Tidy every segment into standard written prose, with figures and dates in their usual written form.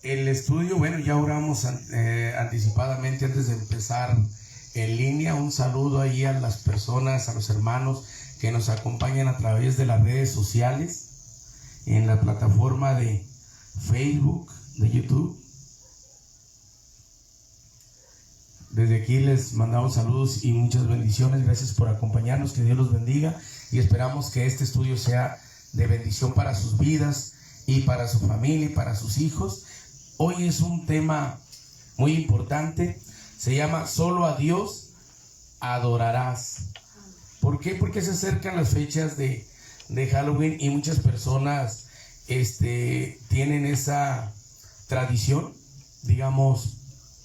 el estudio, bueno, ya oramos anticipadamente antes de empezar en línea. Un saludo ahí a las personas, a los hermanos que nos acompañan a través de las redes sociales, en la plataforma de Facebook, de YouTube. Desde aquí les mandamos saludos y muchas bendiciones. Gracias por acompañarnos, que Dios los bendiga, y esperamos que este estudio sea de bendición para sus vidas y para su familia y para sus hijos. Hoy es un tema muy importante, se llama Solo a Dios adorarás. ¿Por qué? Porque se acercan las fechas de Halloween y muchas personas tienen esa tradición, digamos,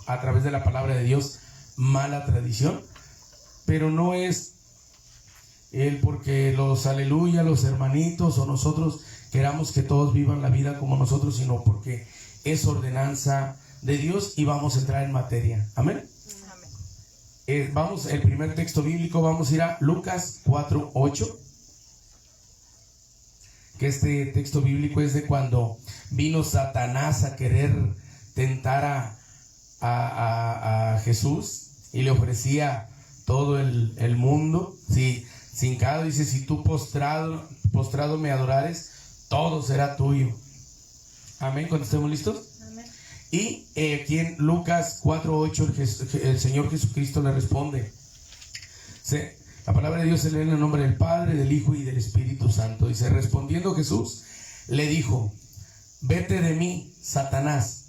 a través de la palabra de Dios, mala tradición, pero no es el porque los aleluya, los hermanitos o nosotros queramos que todos vivan la vida como nosotros, sino porque es ordenanza de Dios y vamos a entrar en materia. Amén. Vamos, el primer texto bíblico, vamos a ir a Lucas 4:8, que este texto bíblico es de cuando vino Satanás a querer tentar a Jesús y le ofrecía todo el mundo. Si hincado, dice, si tú postrado me adorares, todo será tuyo. Amén. Cuando estemos listos. Amén. Y aquí en Lucas 4:8 el Señor Jesucristo le responde. La palabra de Dios se lee en el nombre del Padre, del Hijo y del Espíritu Santo. Dice, respondiendo Jesús le dijo: vete de mí, Satanás,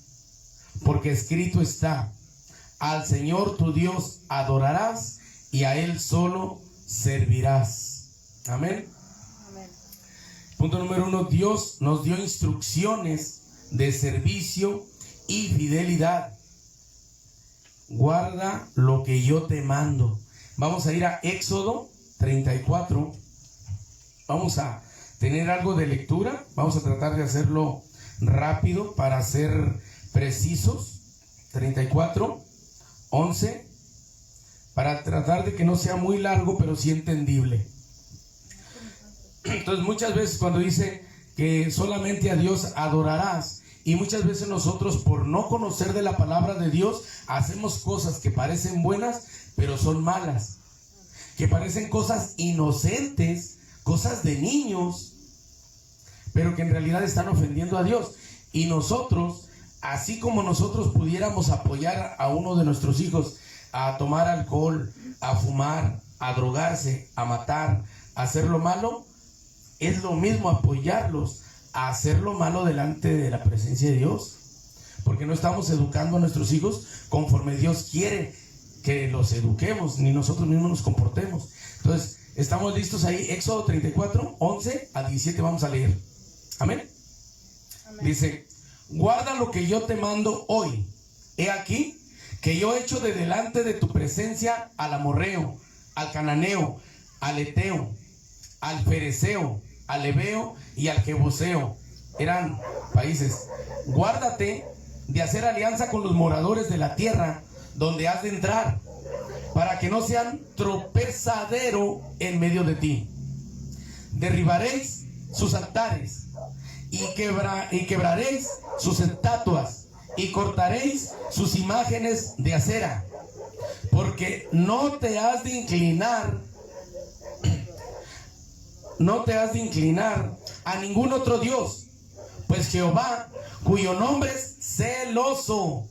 porque escrito está: al Señor tu Dios adorarás y a Él solo servirás. Amén. Amén. Punto número 1. Dios nos dio instrucciones de servicio y fidelidad. Guarda lo que yo te mando. Vamos a ir a Éxodo 34. Vamos a tener algo de lectura. Vamos a tratar de hacerlo rápido para ser precisos. 34:11, para tratar de que no sea muy largo, pero sí entendible. Entonces, muchas veces cuando dice que solamente a Dios adorarás, y muchas veces nosotros, por no conocer de la palabra de Dios, hacemos cosas que parecen buenas, pero son malas, que parecen cosas inocentes, cosas de niños, pero que en realidad están ofendiendo a Dios. Y nosotros, así como nosotros pudiéramos apoyar a uno de nuestros hijos a tomar alcohol, a fumar, a drogarse, a matar, a hacer lo malo, es lo mismo apoyarlos a hacer lo malo delante de la presencia de Dios, porque no estamos educando a nuestros hijos conforme Dios quiere que los eduquemos, ni nosotros mismos nos comportemos. Entonces, estamos listos ahí. Éxodo 34:11-17 vamos a leer. Amén. Amén. Dice: guarda lo que yo te mando hoy. He aquí que yo echo de delante de tu presencia al amorreo, al cananeo, al eteo, al fereceo, al heveo y al jebuseo. Eran países. Guárdate de hacer alianza con los moradores de la tierra donde has de entrar, para que no sean tropezadero en medio de ti. Derribaréis sus altares y quebraréis sus estatuas y cortaréis sus imágenes de acera, porque no te has de inclinar a ningún otro Dios, pues Jehová, cuyo nombre es celoso,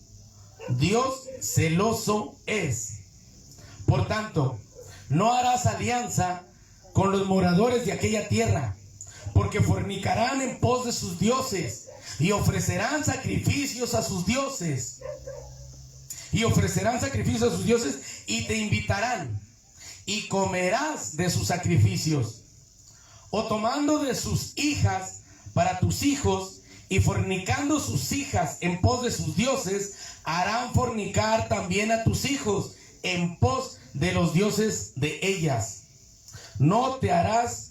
Dios celoso es. Por tanto, no harás alianza con los moradores de aquella tierra, porque fornicarán en pos de sus dioses y ofrecerán sacrificios a sus dioses. Y te invitarán y comerás de sus sacrificios. O tomando de sus hijas para tus hijos y fornicando sus hijas en pos de sus dioses, harán fornicar también a tus hijos en pos de los dioses de ellas. No te harás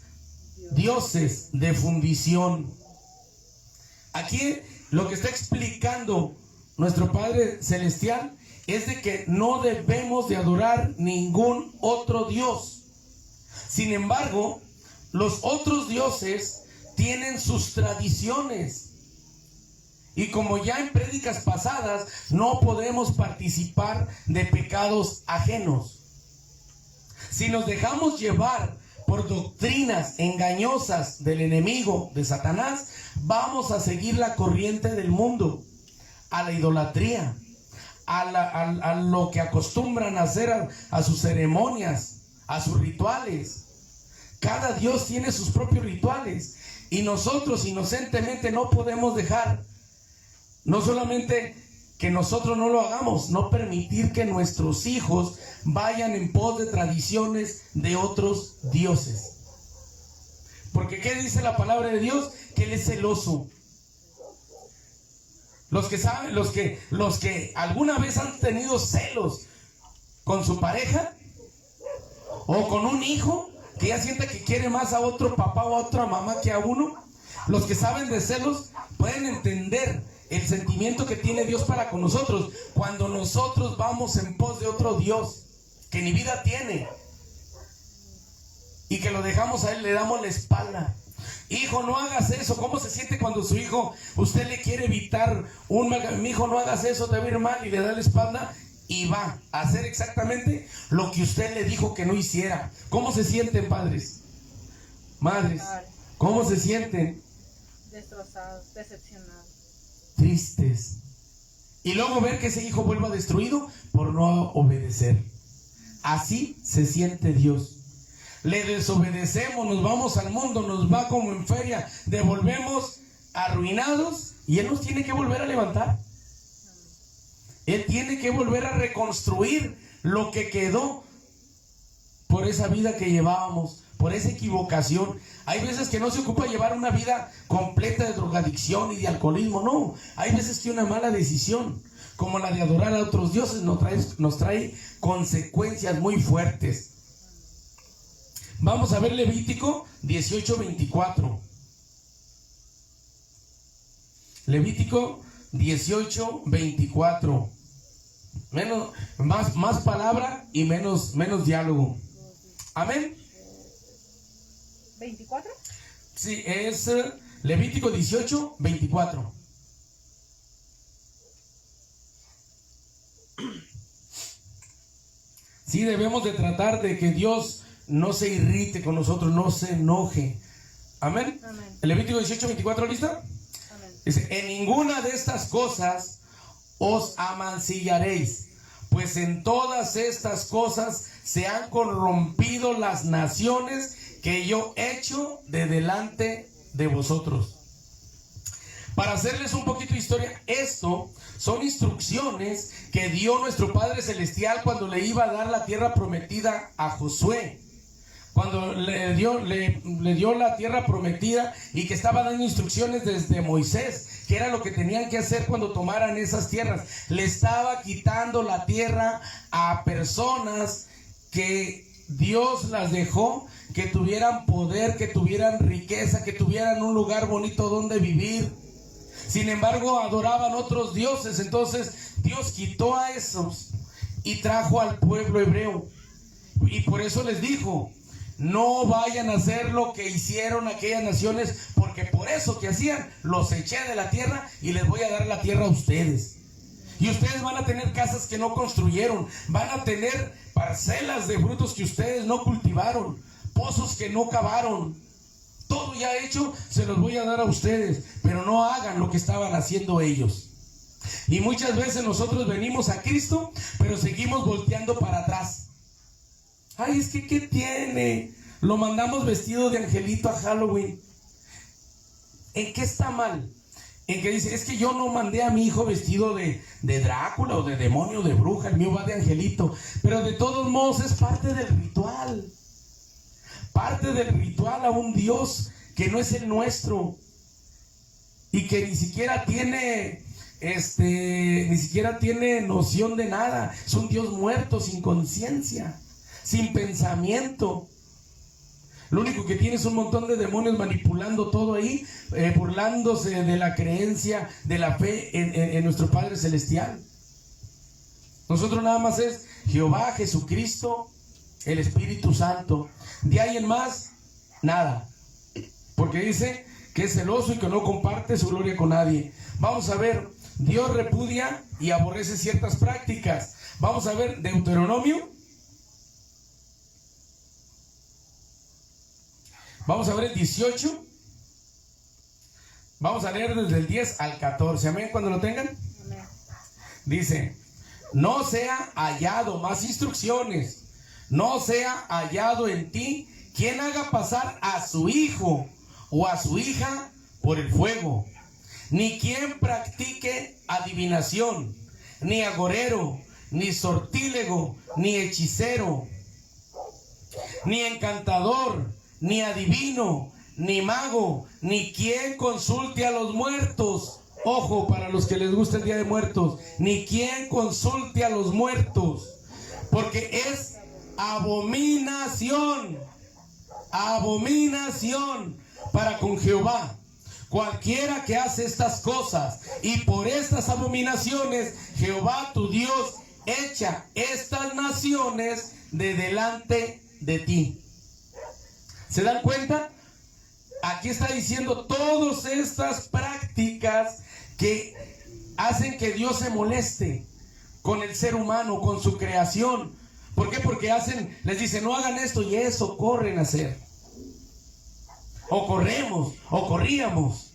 dioses de fundición. Aquí lo que está explicando nuestro Padre Celestial es de que no debemos de adorar ningún otro Dios. Sin embargo, los otros dioses tienen sus tradiciones. Y como ya en prédicas pasadas, no podemos participar de pecados ajenos. Si nos dejamos llevar por doctrinas engañosas del enemigo, de Satanás, vamos a seguir la corriente del mundo, a la idolatría, a lo que acostumbran a hacer a sus ceremonias, a sus rituales. Cada Dios tiene sus propios rituales y nosotros inocentemente no podemos dejar, no solamente que nosotros no lo hagamos, no permitir que nuestros hijos vayan en pos de tradiciones de otros dioses. Porque ¿qué dice la palabra de Dios? Que Él es celoso. Los que saben, los que alguna vez han tenido celos con su pareja o con un hijo que ya siente que quiere más a otro papá o a otra mamá que a uno, los que saben de celos pueden entender el sentimiento que tiene Dios para con nosotros cuando nosotros vamos en pos de otro Dios que ni vida tiene y que lo dejamos a Él, le damos la espalda. Hijo, no hagas eso. ¿Cómo se siente cuando su hijo, usted le quiere evitar un mal? Mi hijo, no hagas eso, te va a ir mal, y le da la espalda y va a hacer exactamente lo que usted le dijo que no hiciera. ¿Cómo se sienten, padres? Madres, ¿cómo se sienten? Destrozados, decepcionados, tristes. Y luego ver que ese hijo vuelva destruido por no obedecer. Así se siente Dios. Le desobedecemos, nos vamos al mundo, nos va como en feria, devolvemos arruinados y Él nos tiene que volver a levantar. Él tiene que volver a reconstruir lo que quedó por esa vida que llevábamos, por esa equivocación. Hay veces que no se ocupa llevar una vida completa de drogadicción y de alcoholismo, no. Hay veces que una mala decisión, como la de adorar a otros dioses, nos trae consecuencias muy fuertes. Vamos a ver Levítico 18:24. Levítico 18:24. Más palabra y menos diálogo. Amén. ¿24? Sí, es Levítico 18:24. Sí, debemos de tratar de que Dios no se irrite con nosotros, no se enoje. Amén. Amén. El Levítico 18:24, ¿lista? Amén. Dice: en ninguna de estas cosas os amancillaréis, pues en todas estas cosas se han corrompido las naciones que yo he hecho de delante de vosotros. Para hacerles un poquito de historia, esto son instrucciones que dio nuestro Padre Celestial cuando le iba a dar la tierra prometida a Josué. Cuando le dio la tierra prometida y que estaba dando instrucciones desde Moisés, que era lo que tenían que hacer cuando tomaran esas tierras. Le estaba quitando la tierra a personas que Dios las dejó, que tuvieran poder, que tuvieran riqueza, que tuvieran un lugar bonito donde vivir. Sin embargo, adoraban otros dioses. Entonces Dios quitó a esos y trajo al pueblo hebreo. Y por eso les dijo: no vayan a hacer lo que hicieron aquellas naciones, porque por eso que hacían, los eché de la tierra y les voy a dar la tierra a ustedes. Y ustedes van a tener casas que no construyeron, van a tener parcelas de frutos que ustedes no cultivaron, pozos que no cavaron. Todo ya hecho se los voy a dar a ustedes, pero no hagan lo que estaban haciendo ellos. Y muchas veces nosotros venimos a Cristo, pero seguimos volteando para atrás. Ay, es que ¿qué tiene? Lo mandamos vestido de angelito a Halloween. ¿En qué está mal? En que dice: es que yo no mandé a mi hijo vestido de Drácula o de demonio, de bruja, el mío va de angelito. Pero de todos modos es parte del ritual. Parte del ritual a un Dios que no es el nuestro. Y que ni siquiera tiene noción de nada. Es un Dios muerto, sin conciencia, sin pensamiento. Lo único que tiene es un montón de demonios manipulando todo ahí, burlándose de la creencia, de la fe en nuestro Padre Celestial. Nosotros nada más es Jehová, Jesucristo, el Espíritu Santo. De ahí en más, nada. Porque dice que es celoso y que no comparte su gloria con nadie. Vamos a ver, Dios repudia y aborrece ciertas prácticas. Vamos a ver Deuteronomio. Vamos a ver el 18. Vamos a leer desde el 10 al 14. Amén, cuando lo tengan. Amén. Dice: no sea hallado, más instrucciones, no sea hallado en ti quien haga pasar a su hijo o a su hija por el fuego, ni quien practique adivinación, ni agorero, ni sortílego, ni hechicero, ni encantador, ni adivino, ni mago, ni quien consulte a los muertos. Ojo, para los que les gusta el Día de Muertos, ni quien consulte a los muertos, porque es abominación, abominación para con Jehová cualquiera que hace estas cosas, y por estas abominaciones Jehová tu Dios echa estas naciones de delante de ti. ¿Se dan cuenta? Aquí está diciendo todas estas prácticas que hacen que Dios se moleste con el ser humano, con su creación. ¿Por qué? Porque les dicen, no hagan esto, y eso corren a hacer. O corremos, o corríamos.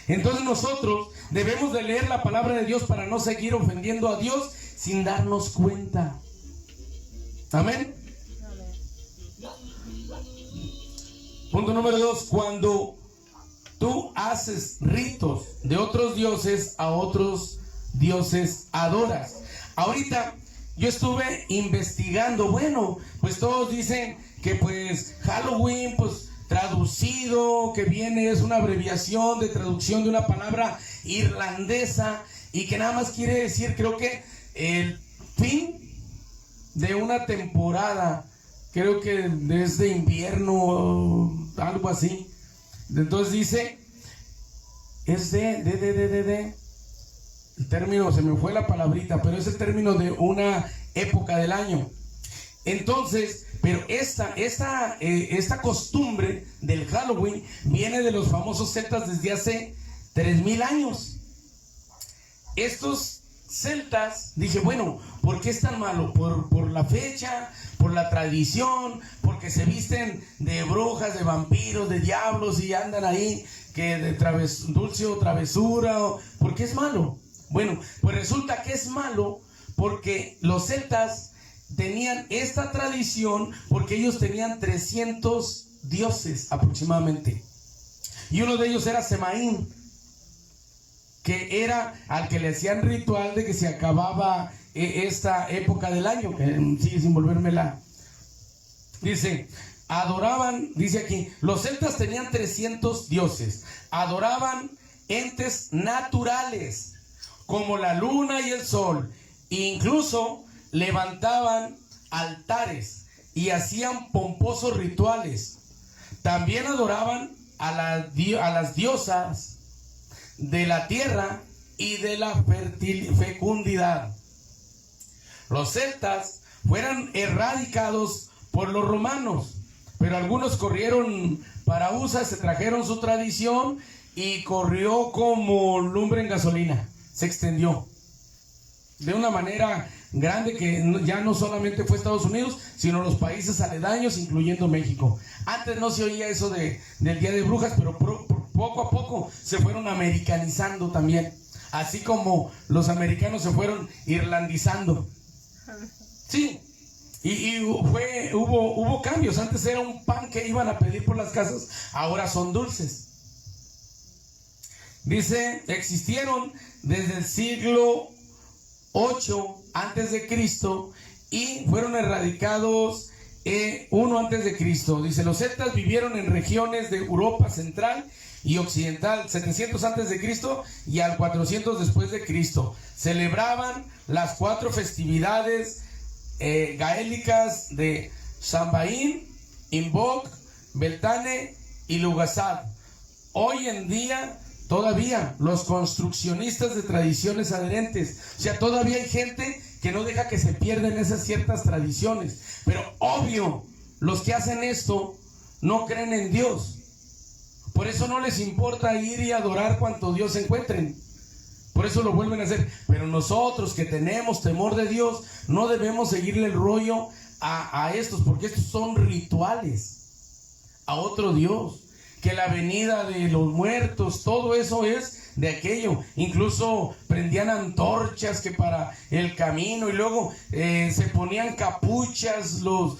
Entonces nosotros debemos de leer la palabra de Dios para no seguir ofendiendo a Dios sin darnos cuenta. Amén. Punto número 2, cuando tú haces ritos de otros dioses, a otros dioses adoras. Ahorita yo estuve investigando, bueno, pues todos dicen que pues Halloween, pues traducido, que viene, es una abreviación de traducción de una palabra irlandesa y que nada más quiere decir, creo que el fin de una temporada. Creo que desde invierno, algo así. Entonces dice, es el término, se me fue la palabrita, pero es el término de una época del año. Entonces, pero esta costumbre del Halloween viene de los famosos celtas desde hace 3000 años. Estos celtas, dije, bueno, ¿por qué es tan malo? Por la fecha, por la tradición, porque se visten de brujas, de vampiros, de diablos y andan ahí que de dulce o travesura. ¿Por qué es malo? Bueno, pues resulta que es malo porque los celtas tenían esta tradición porque ellos tenían 300 dioses aproximadamente, y uno de ellos era Semaín, que era al que le hacían ritual de que se acababa esta época del año, que sigue sin volvérmela. Dice, adoraban, dice aquí, los celtas tenían 300 dioses, adoraban entes naturales, como la luna y el sol, e incluso levantaban altares y hacían pomposos rituales. También adoraban a las diosas de la tierra y de la fecundidad. Los celtas fueron erradicados por los romanos, pero algunos corrieron para USA, se trajeron su tradición y corrió como lumbre en gasolina, se extendió de una manera grande que ya no solamente fue Estados Unidos, sino los países aledaños, incluyendo México. Antes no se oía eso del Día de Brujas, pero poco a poco se fueron americanizando también, así como los americanos se fueron irlandizando. Sí, y hubo cambios. Antes era un pan que iban a pedir por las casas, ahora son dulces. Dice, existieron desde el siglo 8 antes de Cristo y fueron erradicados 1 antes de Cristo. Dice, los celtas vivieron en regiones de Europa central y occidental, 700 antes de Cristo y al 400 después de Cristo. Celebraban las 4 festividades gaélicas de Samhain, Imbolc, Beltane y Lughazad. Hoy en día todavía los construccionistas de tradiciones adherentes, o sea, todavía hay gente que no deja que se pierdan esas ciertas tradiciones, pero obvio, los que hacen esto no creen en Dios, Por eso no les importa ir y adorar cuanto Dios encuentren. Por eso lo vuelven a hacer. Pero nosotros que tenemos temor de Dios, no debemos seguirle el rollo a estos, porque estos son rituales a otro Dios. Que la venida de los muertos, todo eso es de aquello. Incluso prendían antorchas que para el camino, y luego se ponían capuchas los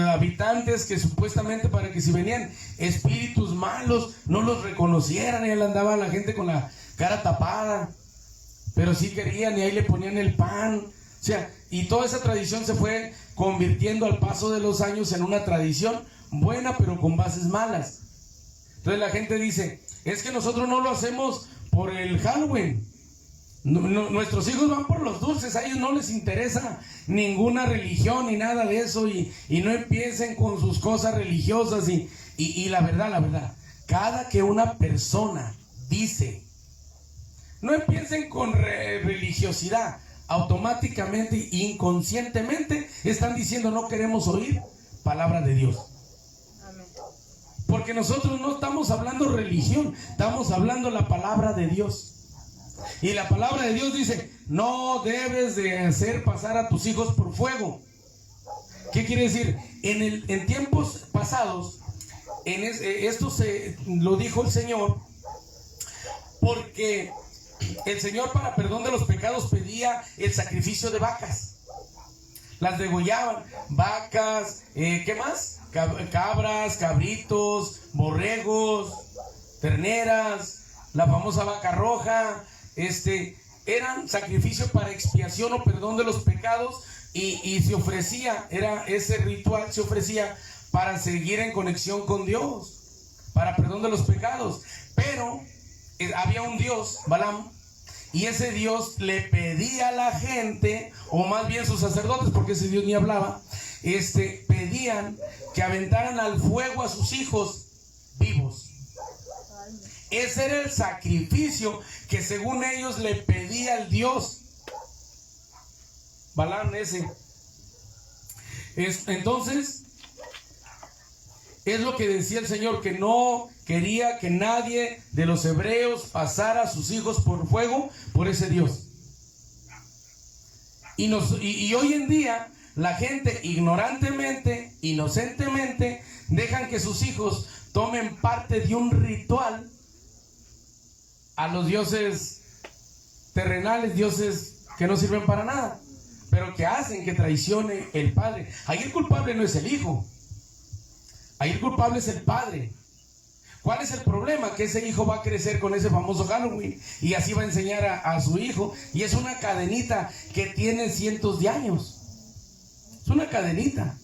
habitantes, que supuestamente para que si venían espíritus malos no los reconocieran. Y ahí andaba la gente con la cara tapada, pero sí querían, y ahí le ponían el pan. O sea, y toda esa tradición se fue convirtiendo al paso de los años en una tradición buena, pero con bases malas. Entonces la gente dice, es que nosotros no lo hacemos por el Halloween. Nuestros hijos van por los dulces, a ellos no les interesa ninguna religión ni nada de eso, y no empiecen con sus cosas religiosas. Y la verdad, cada que una persona dice, no empiecen con religiosidad, automáticamente, inconscientemente, están diciendo, no queremos oír palabra de Dios. Porque nosotros no estamos hablando religión, estamos hablando la palabra de Dios. Y la palabra de Dios dice, no debes de hacer pasar a tus hijos por fuego. ¿Qué quiere decir? En tiempos pasados, esto lo dijo el Señor, porque el Señor, para perdón de los pecados, pedía el sacrificio de vacas. Las degollaban, vacas, ¿qué más? Cabras, cabritos, borregos, terneras, la famosa vaca roja. Eran sacrificios para expiación o perdón de los pecados, y se ofrecía, ese ritual se ofrecía para seguir en conexión con Dios, para perdón de los pecados. Pero había un dios, Balaam, y ese Dios le pedía a la gente, o más bien sus sacerdotes, porque ese Dios ni hablaba, pedían que aventaran al fuego a sus hijos vivos. Ese era el sacrificio que según ellos le pedía al Dios Balaam ese. Entonces, es lo que decía el Señor, que no quería que nadie de los hebreos pasara a sus hijos por fuego por ese Dios. Y hoy en día la gente ignorantemente, inocentemente, dejan que sus hijos tomen parte de un ritual a los dioses terrenales, dioses que no sirven para nada, pero que hacen que traicione el padre. Ahí el culpable no es el hijo, ahí el culpable es el padre. ¿Cuál es el problema? Que ese hijo va a crecer con ese famoso Halloween y así va a enseñar a su hijo, y es una cadenita que tiene cientos de años. Es una cadenita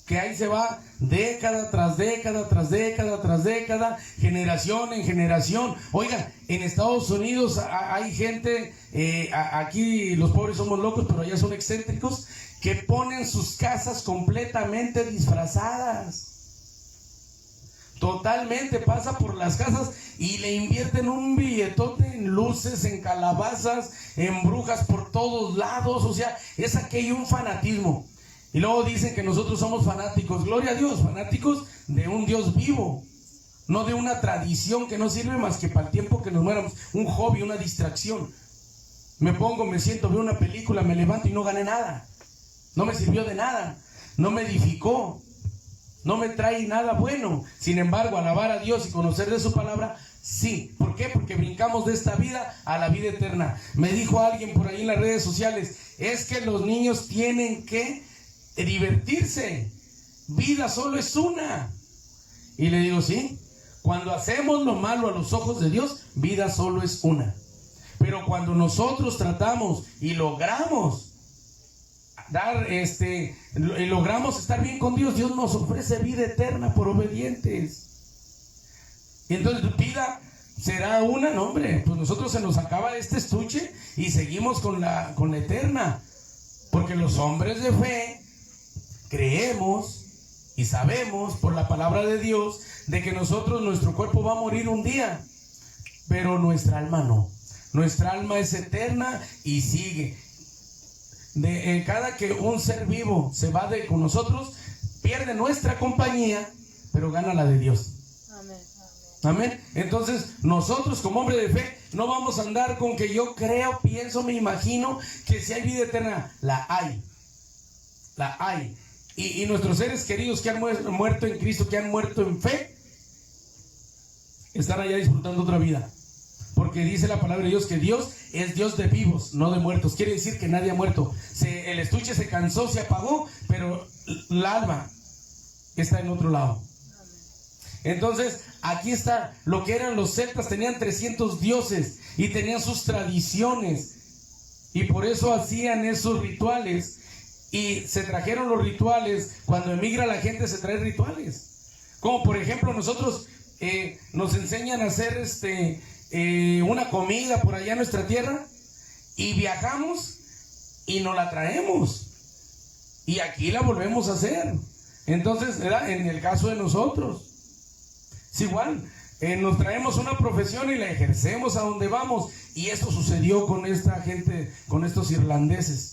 que ahí se va década tras década, tras década, tras década, generación en generación. Oigan, en Estados Unidos hay gente, aquí los pobres somos locos, pero allá son excéntricos, que ponen sus casas completamente disfrazadas. Totalmente, pasa por las casas y le invierten un billetote en luces, en calabazas, en brujas por todos lados. O sea, es aquello un fanatismo. Y luego dicen que nosotros somos fanáticos. Gloria a Dios, fanáticos de un Dios vivo, no de una tradición que no sirve más que para el tiempo que nos muéramos. Un hobby, una distracción. Me pongo, me siento, veo una película, me levanto y no gané nada. No me sirvió de nada, no me edificó, no me trae nada bueno. Sin embargo, alabar a Dios y conocer de su palabra, sí. ¿Por qué? Porque brincamos de esta vida a la vida eterna. Me dijo alguien por ahí en las redes sociales, es que los niños tienen que divertirse, vida solo es una. Y le digo, sí, cuando hacemos lo malo a los ojos de Dios, vida solo es una. Pero cuando nosotros tratamos y logramos logramos estar bien con Dios, Dios nos ofrece vida eterna por obedientes. Y entonces, vida será una, no hombre, pues nosotros se nos acaba este estuche y seguimos con la eterna. Porque los hombres de fe creemos y sabemos por la palabra de Dios de que nuestro cuerpo va a morir un día, pero nuestra alma no. Nuestra alma es eterna y sigue. Cada que un ser vivo se va con nosotros, pierde nuestra compañía, pero gana la de Dios. Amén. Amén. Entonces, nosotros como hombre de fe no vamos a andar con que yo creo, pienso, me imagino que si hay vida eterna. La hay. La hay. Y nuestros seres queridos que han muerto en Cristo, que han muerto en fe, están allá disfrutando otra vida. Porque dice la palabra de Dios que Dios es Dios de vivos, no de muertos. Quiere decir que nadie ha muerto. El estuche se cansó, se apagó, pero el alma está en otro lado. Entonces, aquí está lo que eran los celtas. Tenían 300 dioses y tenían sus tradiciones. Y por eso hacían esos rituales. Y se trajeron los rituales. Cuando emigra la gente se trae rituales. Como por ejemplo nosotros nos enseñan a hacer una comida por allá en nuestra tierra. Y viajamos y nos la traemos. Y aquí la volvemos a hacer. Entonces, ¿verdad? En el caso de nosotros. Es igual, nos traemos una profesión y la ejercemos a donde vamos. Y esto sucedió con esta gente, con estos irlandeses.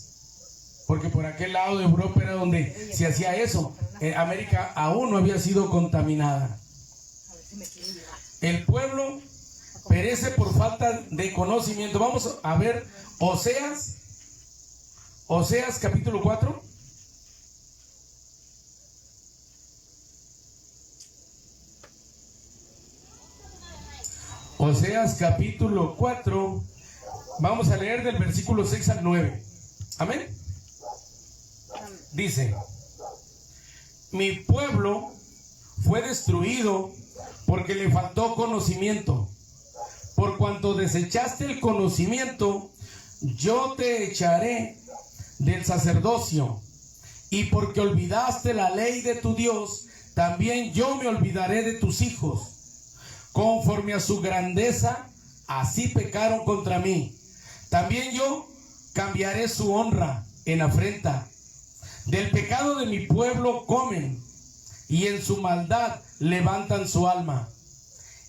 Porque por aquel lado de Europa era donde se hacía eso. América aún no había sido contaminada. El pueblo perece por falta de conocimiento. Vamos a ver Oseas capítulo 4. Oseas capítulo 4, vamos a leer del versículo 6 al 9. Amén. Dice: mi pueblo fue destruido porque le faltó conocimiento. Por cuanto desechaste el conocimiento, yo te echaré del sacerdocio. Y porque olvidaste la ley de tu Dios, también yo me olvidaré de tus hijos. Conforme a su grandeza, así pecaron contra mí. También yo cambiaré su honra en afrenta. Del pecado de mi pueblo comen, y en su maldad levantan su alma.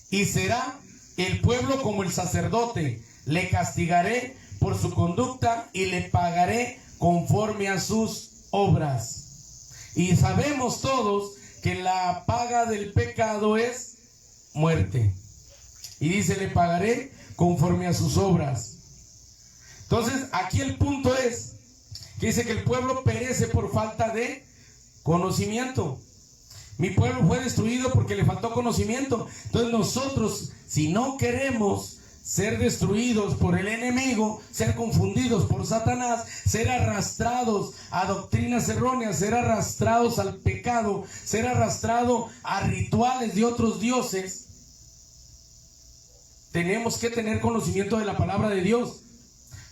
Y será el pueblo como el sacerdote. Le castigaré por su conducta y le pagaré conforme a sus obras. Y sabemos todos que la paga del pecado es muerte. Y dice: le pagaré conforme a sus obras. Entonces aquí el punto es que dice que el pueblo perece por falta de conocimiento. Mi pueblo fue destruido porque le faltó conocimiento. Entonces nosotros, si no queremos ser destruidos por el enemigo, ser confundidos por Satanás, ser arrastrados a doctrinas erróneas, ser arrastrados al pecado, ser arrastrados a rituales de otros dioses, tenemos que tener conocimiento de la palabra de Dios.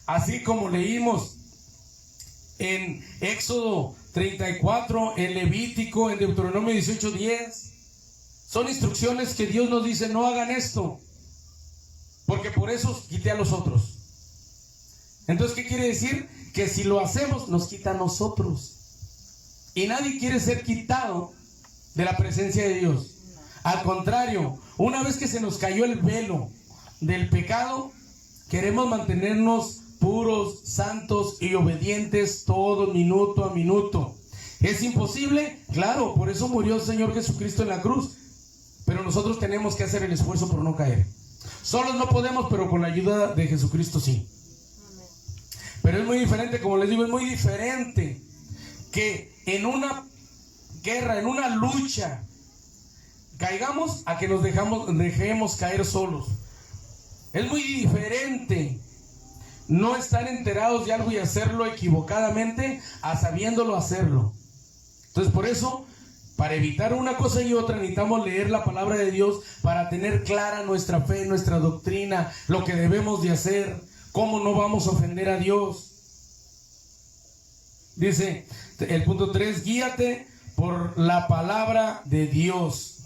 Así como leímos en Éxodo 34, en Levítico, en Deuteronomio 18:10. Son instrucciones que Dios nos dice: no hagan esto, porque por eso quité a los otros. Entonces, ¿qué quiere decir? Que si lo hacemos, nos quita a nosotros. Y nadie quiere ser quitado de la presencia de Dios. Al contrario, una vez que se nos cayó el velo del pecado, queremos mantenernos puros, santos y obedientes todo minuto a minuto. ¿Es imposible? Claro, por eso murió el Señor Jesucristo en la cruz. Pero nosotros tenemos que hacer el esfuerzo por no caer. Solos no podemos, pero con la ayuda de Jesucristo sí. Pero es muy diferente, como les digo, es muy diferente que en una guerra, en una lucha, caigamos a que nos dejemos caer solos. Es muy diferente no estar enterados de algo y hacerlo equivocadamente a sabiéndolo hacerlo. Entonces, por eso, para evitar una cosa y otra, necesitamos leer la palabra de Dios para tener clara nuestra fe, nuestra doctrina, lo que debemos de hacer, cómo no vamos a ofender a Dios. Dice el punto 3: guíate por la palabra de Dios.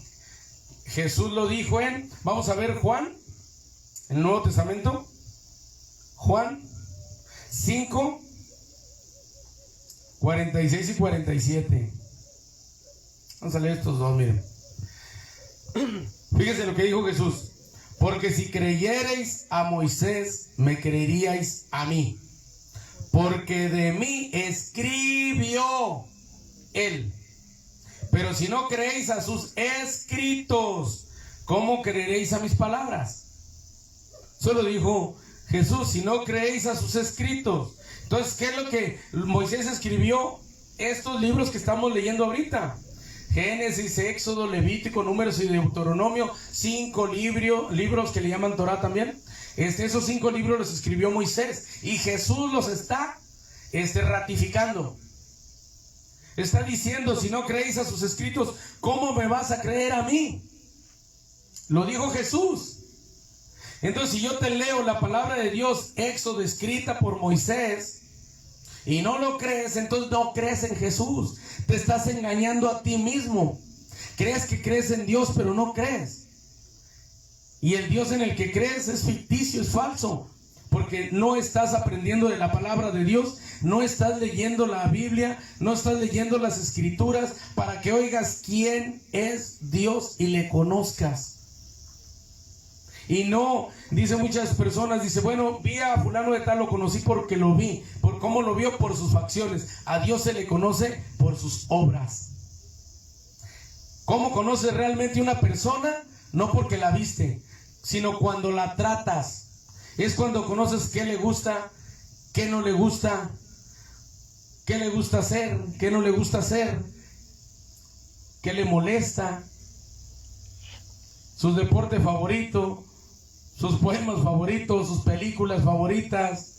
Jesús lo dijo vamos a ver Juan, el Nuevo Testamento, Juan 5, 46 y 47. Vamos a leer estos dos, miren. Fíjense lo que dijo Jesús: porque si creyereis a Moisés, me creeríais a mí, porque de mí escribió él. Pero si no creéis a sus escritos, ¿cómo creeréis a mis palabras? Solo dijo Jesús, si no creéis a sus escritos. Entonces, ¿qué es lo que Moisés escribió? Estos libros que estamos leyendo ahorita. Génesis, Éxodo, Levítico, Números y Deuteronomio. 5 libros que le llaman Torah también. Esos 5 libros los escribió Moisés. Y Jesús los está ratificando. Está diciendo, si no creéis a sus escritos, ¿cómo me vas a creer a mí? Lo dijo Jesús. Entonces, si yo te leo la palabra de Dios, Éxodo, escrita por Moisés, y no lo crees, entonces no crees en Jesús. Te estás engañando a ti mismo. Crees que crees en Dios, pero no crees. Y el Dios en el que crees es ficticio, es falso. Porque no estás aprendiendo de la palabra de Dios, no estás leyendo la Biblia, no estás leyendo las Escrituras para que oigas quién es Dios y le conozcas. Y no, dice muchas personas, dice, bueno, vi a fulano de tal, lo conocí porque lo vi. ¿Por cómo lo vio? Por sus facciones. A Dios se le conoce por sus obras. ¿Cómo conoces realmente una persona? No porque la viste, sino cuando la tratas. Es cuando conoces qué le gusta, qué no le gusta, qué le gusta hacer, qué no le gusta hacer, qué le molesta, sus deportes favoritos, sus poemas favoritos, sus películas favoritas,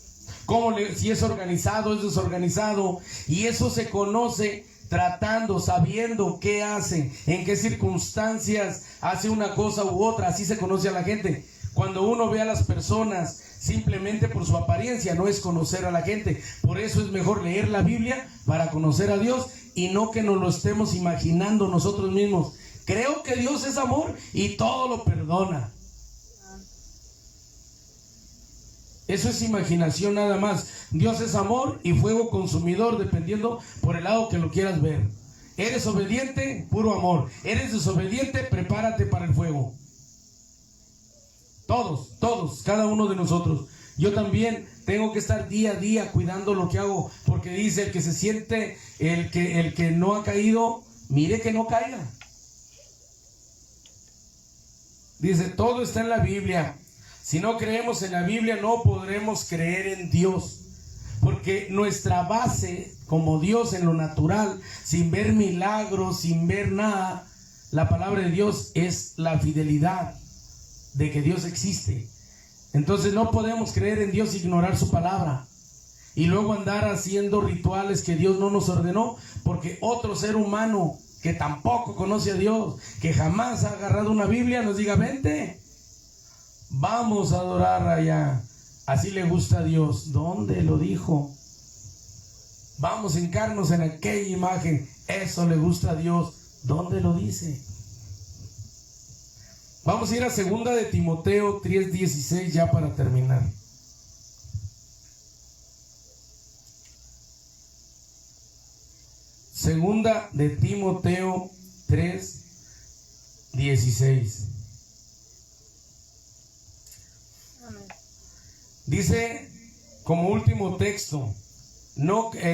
si es organizado, es desorganizado. Y eso se conoce tratando, sabiendo qué hace, en qué circunstancias hace una cosa u otra. Así se conoce a la gente. Cuando uno ve a las personas simplemente por su apariencia, no es conocer a la gente. Por eso es mejor leer la Biblia para conocer a Dios y no que nos lo estemos imaginando nosotros mismos. Creo que Dios es amor y todo lo perdona. Eso es imaginación nada más. Dios es amor y fuego consumidor, dependiendo por el lado que lo quieras ver. Eres obediente, puro amor. Eres desobediente, prepárate para el fuego. Todos, cada uno de nosotros. Yo también tengo que estar día a día cuidando lo que hago, porque dice, el que se siente, el que no ha caído, mire que no caiga. Dice, todo está en la Biblia. Si no creemos en la Biblia, no podremos creer en Dios. Porque nuestra base, como Dios en lo natural, sin ver milagros, sin ver nada, la palabra de Dios es la fidelidad de que Dios existe. Entonces no podemos creer en Dios e ignorar su palabra. Y luego andar haciendo rituales que Dios no nos ordenó, porque otro ser humano que tampoco conoce a Dios, que jamás ha agarrado una Biblia, nos diga, vente, vamos a adorar allá. Así le gusta a Dios. ¿Dónde lo dijo? Vamos a hincarnos en aquella imagen. Eso le gusta a Dios. ¿Dónde lo dice? Vamos a ir a 2 de Timoteo 3:16 ya para terminar. Segunda de Timoteo 3:16. Dice como último texto,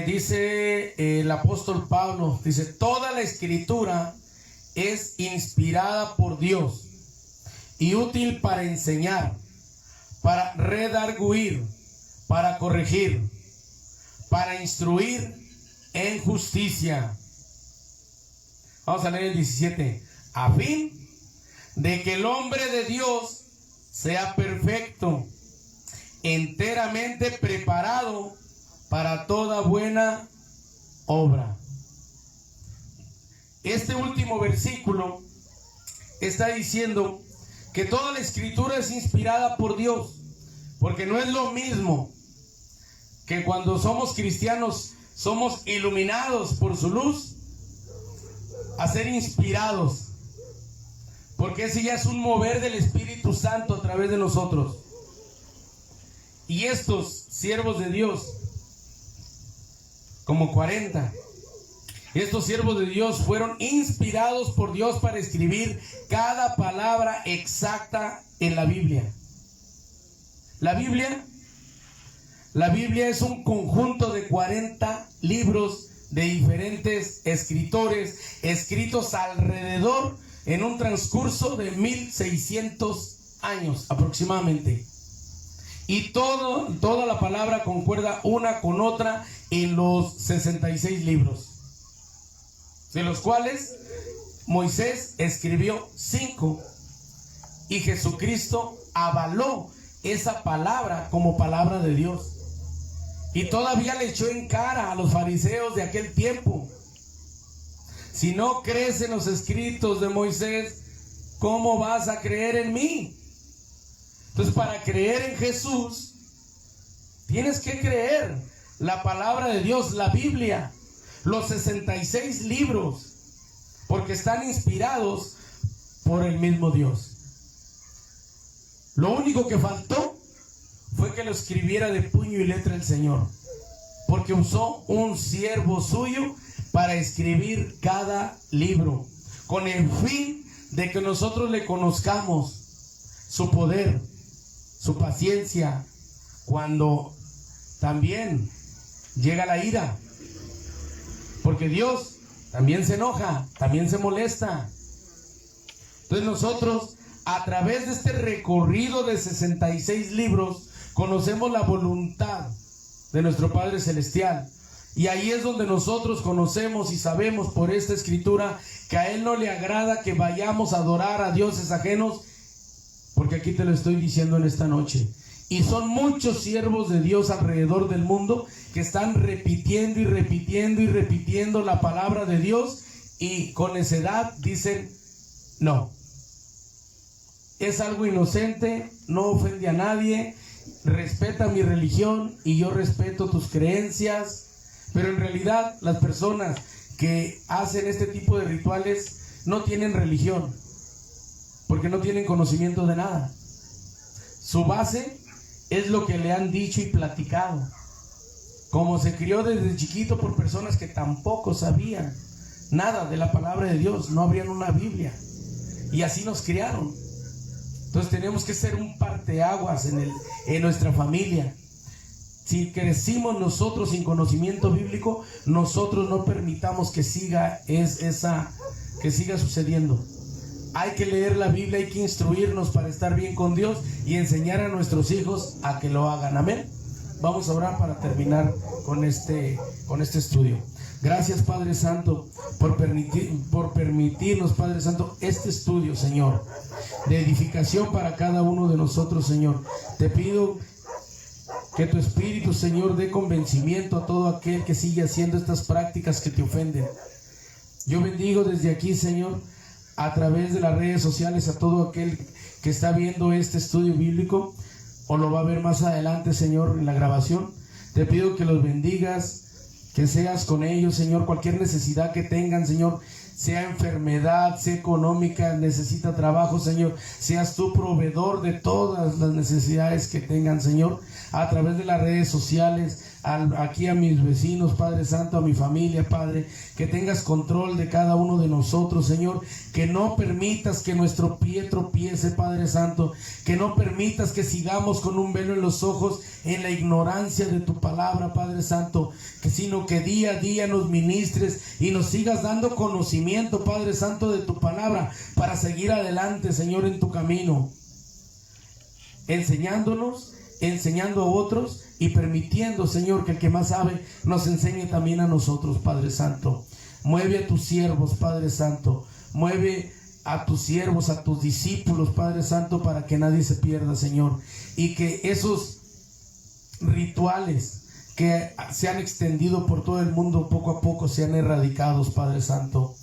dice el apóstol Pablo, dice, toda la escritura es inspirada por Dios y útil para enseñar, para redarguir, para corregir, para instruir en justicia. Vamos a leer el 17. A fin de que el hombre de Dios sea perfecto, enteramente preparado para toda buena obra. Este último versículo está diciendo que toda la escritura es inspirada por Dios, porque no es lo mismo que cuando somos cristianos somos iluminados por su luz a ser inspirados, porque ese ya es un mover del Espíritu Santo a través de nosotros. Y estos siervos de Dios, como 40, estos siervos de Dios fueron inspirados por Dios para escribir cada palabra exacta en la Biblia. La Biblia es un conjunto de 40 libros de diferentes escritores, escritos alrededor en un transcurso de 1600 años aproximadamente. Y toda la palabra concuerda una con otra en los 66 libros, de los cuales Moisés escribió 5 y Jesucristo avaló esa palabra como palabra de Dios. Y todavía le echó en cara a los fariseos de aquel tiempo: si no crees en los escritos de Moisés, ¿cómo vas a creer en mí? Entonces, para creer en Jesús, tienes que creer la palabra de Dios, la Biblia, los 66 libros, porque están inspirados por el mismo Dios. Lo único que faltó fue que lo escribiera de puño y letra el Señor, porque usó un siervo suyo para escribir cada libro, con el fin de que nosotros le conozcamos su poder, su paciencia, cuando también llega la ira, porque Dios también se enoja, también se molesta. Entonces nosotros, a través de este recorrido de 66 libros, conocemos la voluntad de nuestro Padre Celestial. Y ahí es donde nosotros conocemos y sabemos por esta escritura que a Él no le agrada que vayamos a adorar a dioses ajenos, porque aquí te lo estoy diciendo en esta noche. Y son muchos siervos de Dios alrededor del mundo que están repitiendo y repitiendo y repitiendo la palabra de Dios, y con necedad dicen: no, es algo inocente, no ofende a nadie, respeta mi religión y yo respeto tus creencias. Pero en realidad las personas que hacen este tipo de rituales no tienen religión, porque no tienen conocimiento de nada. Su base es lo que le han dicho y platicado. Como se crió desde chiquito por personas que tampoco sabían nada de la palabra de Dios, no abrían una Biblia, y así nos criaron. Entonces tenemos que ser un parteaguas en nuestra familia. Si crecimos nosotros sin conocimiento bíblico, nosotros no permitamos que siga sucediendo. Hay que leer la Biblia, hay que instruirnos para estar bien con Dios y enseñar a nuestros hijos a que lo hagan. Amén. Vamos a orar para terminar con este estudio. Gracias, Padre Santo, por permitirnos, Padre Santo, este estudio, Señor, de edificación para cada uno de nosotros, Señor. Te pido que tu Espíritu, Señor, dé convencimiento a todo aquel que sigue haciendo estas prácticas que te ofenden. Yo bendigo desde aquí, Señor, a través de las redes sociales, a todo aquel que está viendo este estudio bíblico o lo va a ver más adelante, Señor, en la grabación. Te pido que los bendigas, que seas con ellos, Señor. Cualquier necesidad que tengan, Señor, sea enfermedad, sea económica, necesita trabajo, Señor, seas tú proveedor de todas las necesidades que tengan, Señor, a través de las redes sociales, aquí a mis vecinos, Padre Santo, a mi familia, Padre, que tengas control de cada uno de nosotros, Señor, que no permitas que nuestro pie tropiece, Padre Santo, que no permitas que sigamos con un velo en los ojos en la ignorancia de tu palabra, Padre Santo, sino que día a día nos ministres y nos sigas dando conocimiento, Padre Santo, de tu palabra, para seguir adelante, Señor, en tu camino, enseñándonos, enseñando a otros y permitiendo, Señor, que el que más sabe nos enseñe también a nosotros, Padre Santo. Mueve a tus siervos, Padre Santo, mueve a tus siervos, a tus discípulos, Padre Santo, para que nadie se pierda, Señor, y que esos rituales que se han extendido por todo el mundo poco a poco sean erradicados, Padre Santo,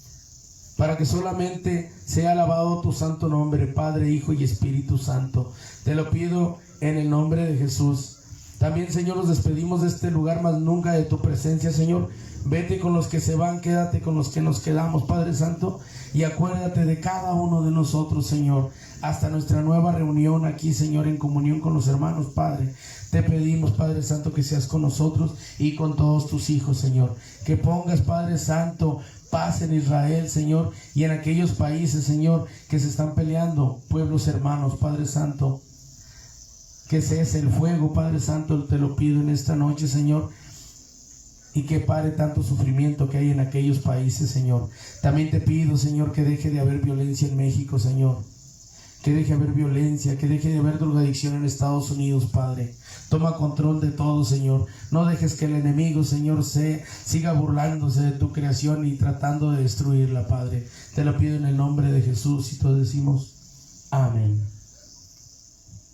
para que solamente sea alabado tu santo nombre, Padre, Hijo y Espíritu Santo. Te lo pido en el nombre de Jesús. También, Señor, nos despedimos de este lugar, mas nunca de tu presencia, Señor. Vete con los que se van, quédate con los que nos quedamos, Padre Santo, y acuérdate de cada uno de nosotros, Señor, hasta nuestra nueva reunión aquí, Señor, en comunión con los hermanos, Padre. Te pedimos, Padre Santo, que seas con nosotros y con todos tus hijos, Señor. Que pongas, Padre Santo, paz en Israel, Señor, y en aquellos países, Señor, que se están peleando, pueblos hermanos, Padre Santo. Que cese el fuego, Padre Santo, te lo pido en esta noche, Señor. y que pare tanto sufrimiento que hay en aquellos países, Señor. También te pido, Señor, que deje de haber violencia en México, Señor. Que deje de haber violencia, que deje de haber drogadicción en Estados Unidos, Padre. Toma control de todo, Señor. No dejes que el enemigo, Señor, siga burlándose de tu creación y tratando de destruirla, Padre. Te lo pido en el nombre de Jesús y todos decimos amén.